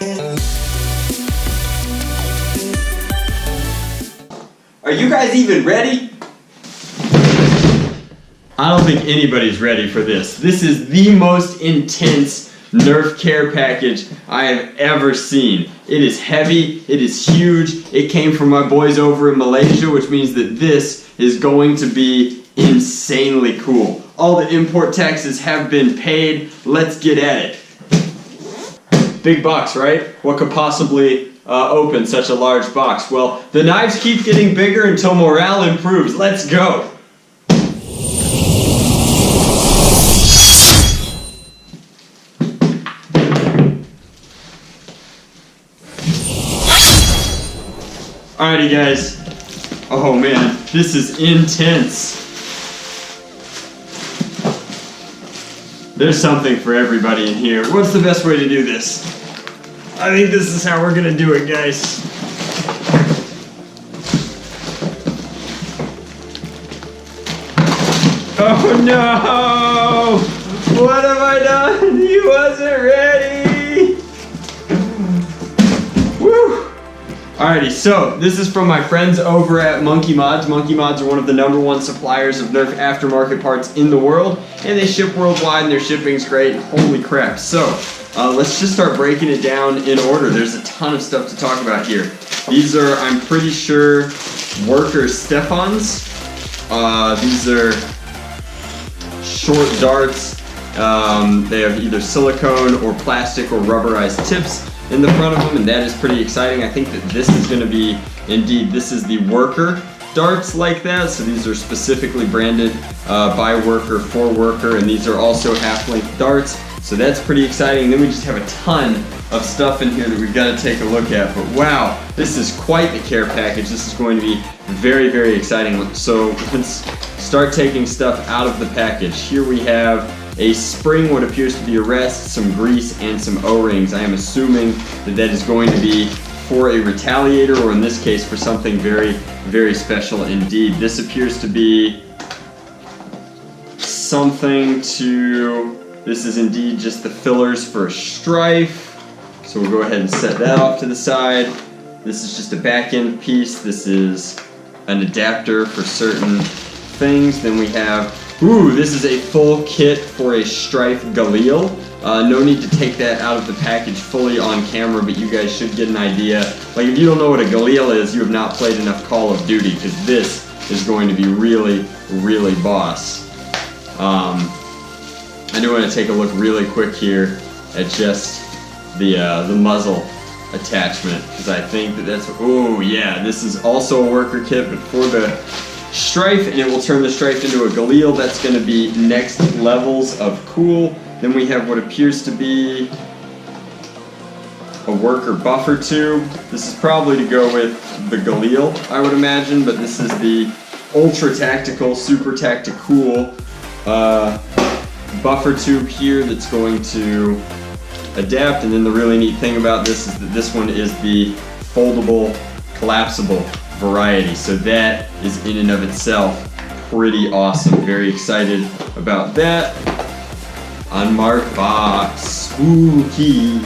Are you guys even ready? I don't think anybody's ready for this. This is the most intense Nerf care package I have ever seen. It is heavy, it is huge, it came from my boys over in Malaysia, which means that this is going to be insanely cool. All the import taxes have been paid, let's get at it. Big box, right? What could possibly open such a large box? Well, the knives keep getting bigger until morale improves. Let's go! Alrighty guys, oh man, this is intense. There's something for everybody in here. What's the best way to do this? I think this is how we're gonna do it, guys. Oh no! What have I done? He wasn't ready! Woo! Alrighty, so this is from my friends over at Monkey Mods. Monkey Mods are one of the #1 suppliers of Nerf aftermarket parts in the world, and they ship worldwide and their shipping's great. Holy crap. So, let's just start breaking it down in order. There's a ton of stuff to talk about here. These are, I'm pretty sure, worker Stephans. These are short darts. They have either silicone or plastic or rubberized tips in the front of them, and that is pretty exciting. I think that this is going to be, indeed, this is the worker darts like that. So these are specifically branded by worker for worker, and these are also half-length darts. So that's pretty exciting. And then we just have a ton of stuff in here that we've got to take a look at. But wow, this is quite the care package. This is going to be very, very exciting. So let's start taking stuff out of the package. Here we have a spring, what appears to be a rest, some grease, and some O-rings. I am assuming that that is going to be for a Retaliator, or in this case for something very, very special indeed. This appears to be something to, this is indeed just the fillers for a strife. So we'll go ahead and set that off to the side. This is just a back end piece. This is an adapter for certain things. Then we have, ooh, this is a full kit for a strife Galil. No need to take that out of the package fully on camera, but you guys should get an idea. Like, if you don't know what a Galil is, you have not played enough Call of Duty, because this is going to be really, really boss. I do want to take a look really quick here at just the muzzle attachment, because I think that that's, oh yeah, this is also a worker kit, but for the strife, and it will turn the strife into a Galil. That's going to be next levels of cool. Then we have what appears to be a worker buffer tube. This is probably to go with the Galil, I would imagine, but this is the ultra tactical, super tactical buffer tube here that's going to adapt. And then the really neat thing about this is that this one is the foldable, collapsible variety. So that is in and of itself pretty awesome. Very excited about that. Unmarked box. Spooky.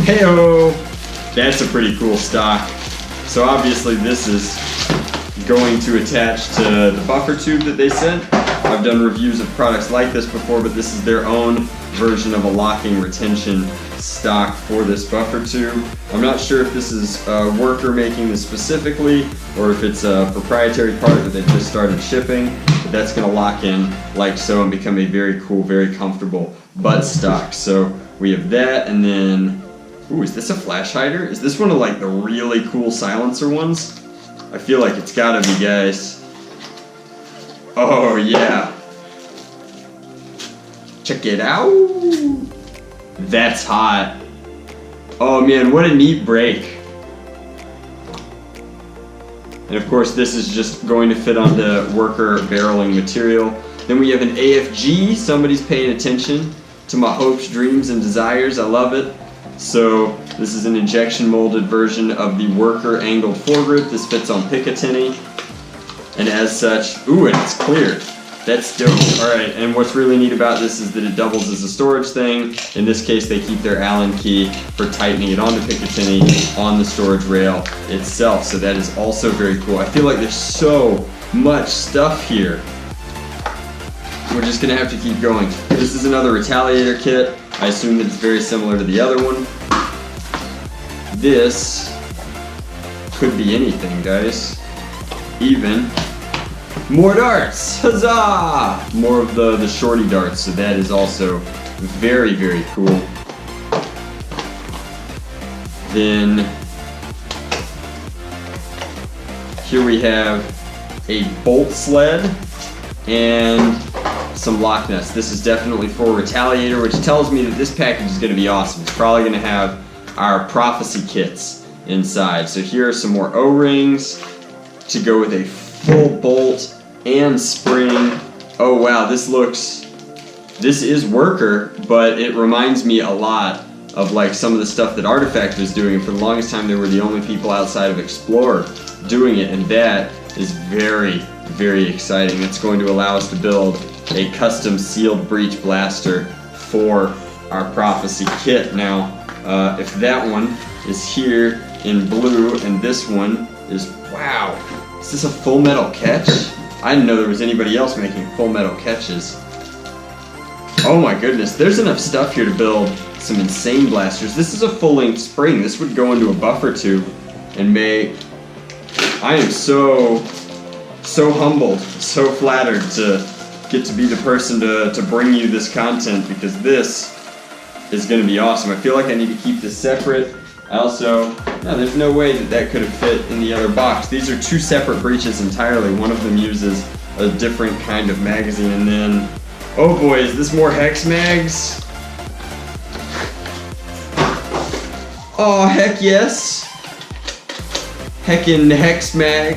Heyo! That's a pretty cool stock. So obviously this is going to attach to the buffer tube that they sent. I've done reviews of products like this before, but this is their own version of a locking retention stock for this buffer tube. I'm not sure if this is a worker making this specifically, or if it's a proprietary part that they just started shipping, but that's going to lock in like so and become a very cool, very comfortable butt stock. So we have that, and then, ooh, is this a flash hider? Is this one of like the really cool silencer ones? I feel like it's gotta be, guys. Oh yeah. Check it out. That's hot. Oh man, what a neat break. And of course this is just going to fit onto worker barreling material. Then we have an AFG. Somebody's paying attention to my hopes, dreams, and desires. I love it. So this is an injection molded version of the worker angled foregrip. This fits on Picatinny. And as such, ooh, and it's clear. That's dope. Alright, and what's really neat about this is that it doubles as a storage thing. In this case, they keep their Allen key for tightening it onto Picatinny on the storage rail itself. So that is also very cool. I feel like there's so much stuff here. We're just gonna have to keep going. This is another Retaliator kit. I assume that it's very similar to the other one. This could be anything, guys. Even more darts! Huzzah! More of the shorty darts, so that is also very, very cool. Then here we have a bolt sled and some lock nuts. This is definitely for Retaliator, which tells me that this package is going to be awesome. It's probably going to have our prophecy kits inside. So here are some more O-rings to go with a full bolt and spring. Oh wow, this is worker, but it reminds me a lot of like some of the stuff that Artifact was doing. For the longest time, they were the only people outside of Explorer doing it, and that is very, very exciting. It's going to allow us to build a custom sealed breech blaster for our prophecy kit. Now, if that one is here in blue and this one is, wow, is this a full metal catch? I didn't know there was anybody else making full metal catches. Oh my goodness, there's enough stuff here to build some insane blasters. This is a full-length spring. This would go into a buffer tube and make... I am so humbled, so flattered to get to be the person to bring you this content, because this is going to be awesome. I feel like I need to keep this separate. I also, no, there's no way that could have fit in the other box. These are two separate breeches entirely. One of them uses a different kind of magazine, and then, oh boy, is this more hex mags? Oh, heck yes. Heckin' hex mag.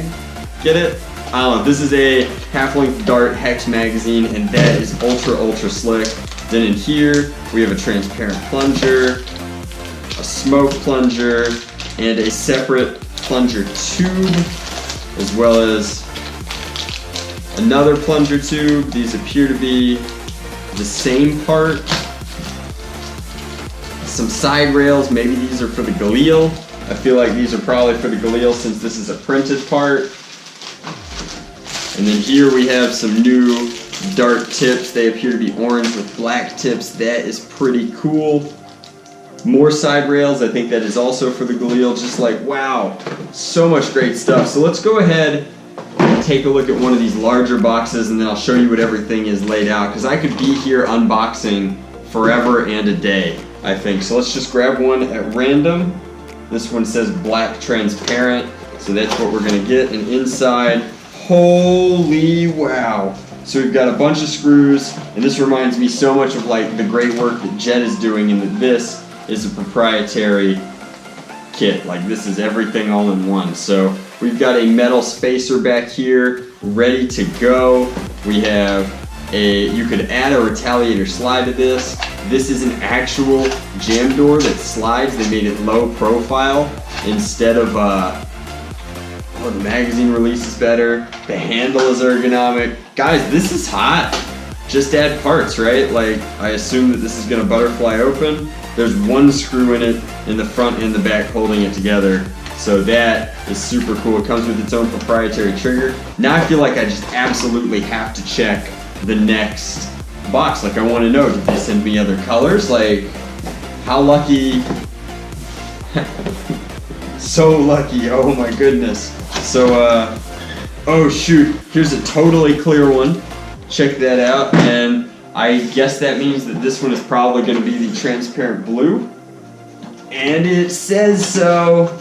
Get it? I don't know, this is a half-length dart hex magazine, and that is ultra slick. Then in here, we have a transparent plunger, a smoke plunger, and a separate plunger tube, as well as another plunger tube. These appear to be the same part. Some side rails, maybe these are for the Galil. I feel like these are probably for the Galil since this is a printed part. And then here we have some new dart tips. They appear to be orange with black tips. That is pretty cool. More side rails. I think that is also for the Galil. Just like, wow, so much great stuff. So let's go ahead and take a look at one of these larger boxes, and then I'll show you what everything is laid out, because I could be here unboxing forever and a day, I think. So let's just grab one at random. This one says black transparent, so that's what we're gonna get. And inside, holy wow. So we've got a bunch of screws, and this reminds me so much of like the great work that Jet is doing, and that this is a proprietary kit. Like, this is everything all in one. So we've got a metal spacer back here ready to go. We have you could add a Retaliator slide to this. This is an actual jam door that slides. They made it low profile instead of oh, the magazine release is better. The handle is ergonomic. Guys, this is hot. Just add parts, right? Like, I assume that this is gonna butterfly open. There's one screw in it in the front and the back holding it together. So that is super cool. It comes with its own proprietary trigger. Now I feel like I just absolutely have to check the next box. Like, I want to know, did they send me other colors? Like, how lucky. So lucky, oh my goodness. So, oh shoot, here's a totally clear one. Check that out, and I guess that means that this one is probably going to be the transparent blue. And it says so.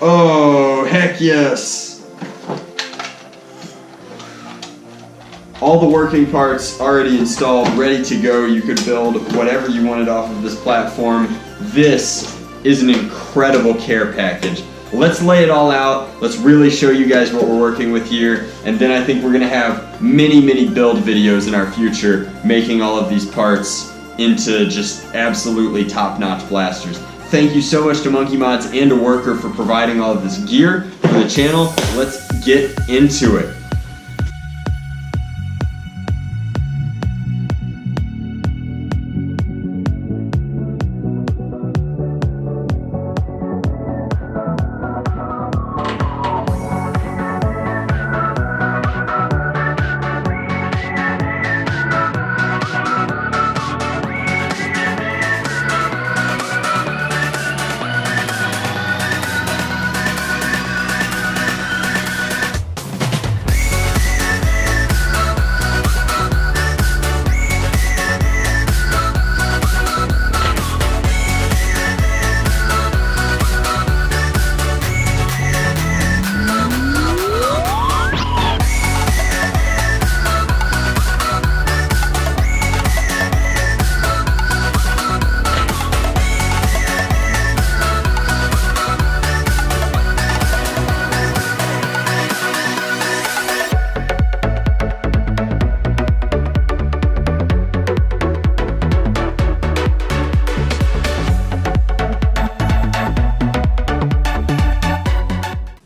Oh, heck yes. All the working parts already installed, ready to go. You could build whatever you wanted off of this platform. This is an incredible care package. Let's lay it all out. Let's really show you guys what we're working with here. And then I think we're gonna have many build videos in our future making all of these parts into just absolutely top-notch blasters. Thank you so much to Monkey Mods and to Worker for providing all of this gear for the channel. Let's get into it.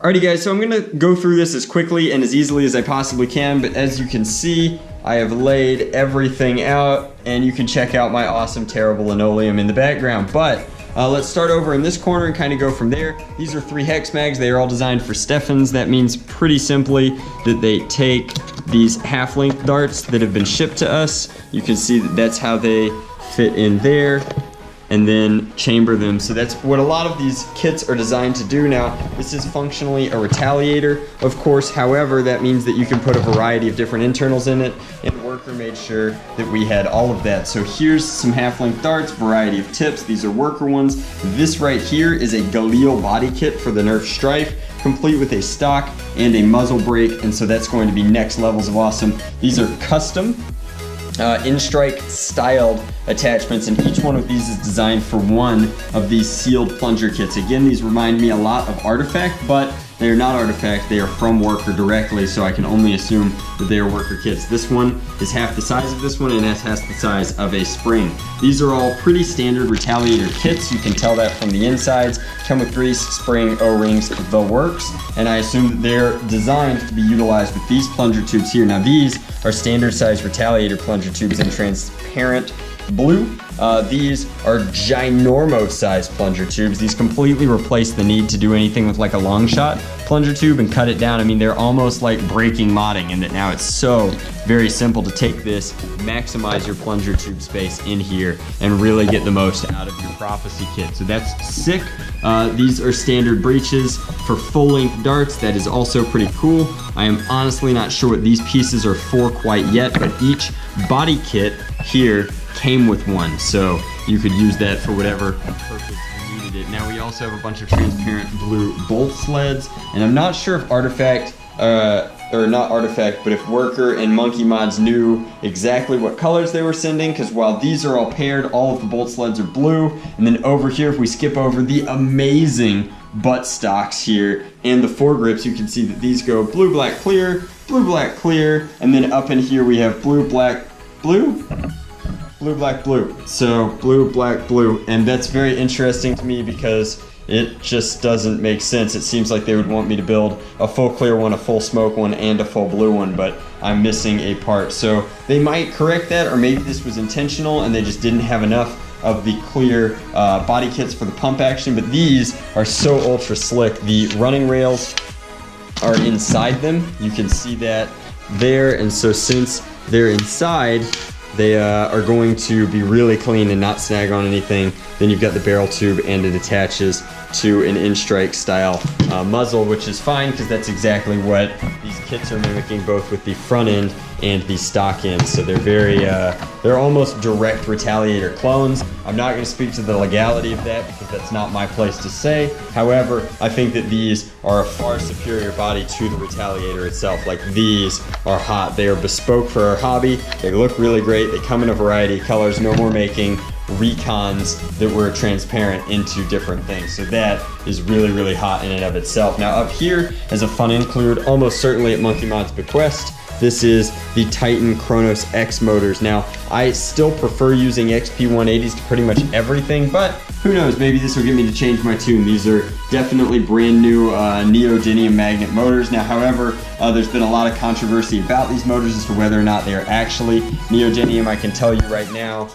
Alrighty guys, so I'm gonna go through this as quickly and as easily as I possibly can, but as you can see, I have laid everything out, and you can check out my awesome, terrible linoleum in the background. But let's start over in this corner and kind of go from there. These are 3 hex mags. They are all designed for Steffens. That means pretty simply that they take these half-length darts that have been shipped to us. You can see that that's how they fit in there, and then chamber them. So that's what a lot of these kits are designed to do. Now, this is functionally a Retaliator, of course. However, that means that you can put a variety of different internals in it, and Worker made sure that we had all of that. So here's some half-length darts, variety of tips. These are Worker ones. This right here is a Galil body kit for the Nerf Strife, complete with a stock and a muzzle brake, and so that's going to be next levels of awesome. These are custom in-strike styled attachments, and each one of these is designed for one of these sealed plunger kits. Again, these remind me a lot of Artifact, but they are not Artifact. They are from Worker directly, so I can only assume that they are Worker kits. This one is half the size of this one, and that's half the size of a spring. These are all pretty standard Retaliator kits. You can tell that from the insides. Come with grease, spring, O-rings, the works, and I assume that they're designed to be utilized with these plunger tubes here. Now these are standard size Retaliator plunger tubes in transparent blue. These are ginormo size plunger tubes. These completely replace the need to do anything with like a long shot plunger tube and cut it down. I mean, they're almost like breaking modding in that now it's so very simple to take this, maximize your plunger tube space in here, and really get the most out of your Prophecy kit. So that's sick. These are standard breeches for full-length darts. That is also pretty cool. I am honestly not sure what these pieces are for quite yet, but each body kit here came with one, so you could use that for whatever purpose you needed it. Now we also have a bunch of transparent blue bolt sleds, and I'm not sure if Artifact, or not Artifact, but if Worker and Monkey Mods knew exactly what colors they were sending, because while these are all paired, all of the bolt sleds are blue. And then over here, if we skip over the amazing butt stocks here and the foregrips, you can see that these go blue, black, clear, blue, black, clear, and then up in here we have blue, black, blue? Blue, black, blue. So blue, black, blue, and that's very interesting to me because it just doesn't make sense. It seems like they would want me to build a full clear one, a full smoke one, and a full blue one, but I'm missing a part. So they might correct that, or maybe this was intentional and they just didn't have enough of the clear body kits for the pump action, but these are so ultra slick. The running rails are inside them. You can see that there, and so since they're inside, they are going to be really clean and not snag on anything. Then you've got the barrel tube, and it attaches to an in-strike style muzzle, which is fine because that's exactly what these kits are mimicking, both with the front end and the stock end. So they're very, they're almost direct Retaliator clones. I'm not going to speak to the legality of that because that's not my place to say. However, I think that these are a far superior body to the Retaliator itself. Like, these are hot. They are bespoke for our hobby. They look really great. They come in a variety of colors. No more making recons that were transparent into different things. So that is really, really hot in and of itself. Now up here, as a fun include, almost certainly at Monkey Mod's bequest, this is the Titan Kronos X motors. Now, I still prefer using XP180s to pretty much everything, but who knows, maybe this will get me to change my tune. These are definitely brand new neodymium magnet motors. Now, however, there's been a lot of controversy about these motors as to whether or not they are actually neodymium. I can tell you right now,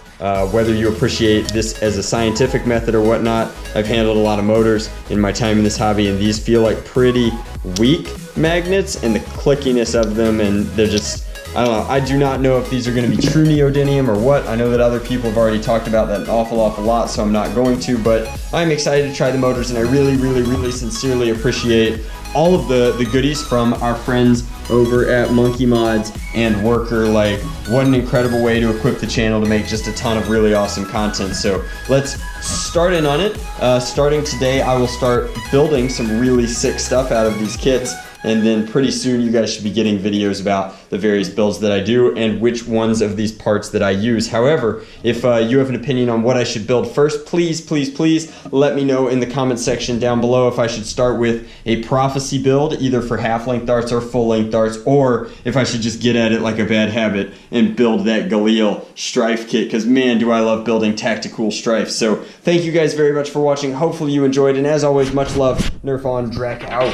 whether you appreciate this as a scientific method or whatnot, I've handled a lot of motors in my time in this hobby, and these feel like pretty weak magnets, and the clickiness of them, and they're just, I don't know. I do not know if these are going to be true neodymium or what. I know that other people have already talked about that an awful lot, so I'm not going to, but I'm excited to try the motors, and I really, really, really sincerely appreciate all of the goodies from our friends over at Monkey Mods and Worker. Like, what an incredible way to equip the channel to make just a ton of really awesome content. So let's start in on it. Starting today, I will start building some really sick stuff out of these kits, and then pretty soon you guys should be getting videos about the various builds that I do and which ones of these parts that I use. However, if you have an opinion on what I should build first, please, please, please let me know in the comment section down below if I should start with a Prophecy build, either for half-length darts or full-length darts, or if I should just get at it like a bad habit and build that Galil Strife kit, because man, do I love building tactical Strife. So thank you guys very much for watching. Hopefully you enjoyed, and as always, much love. Nerf on, Drac out.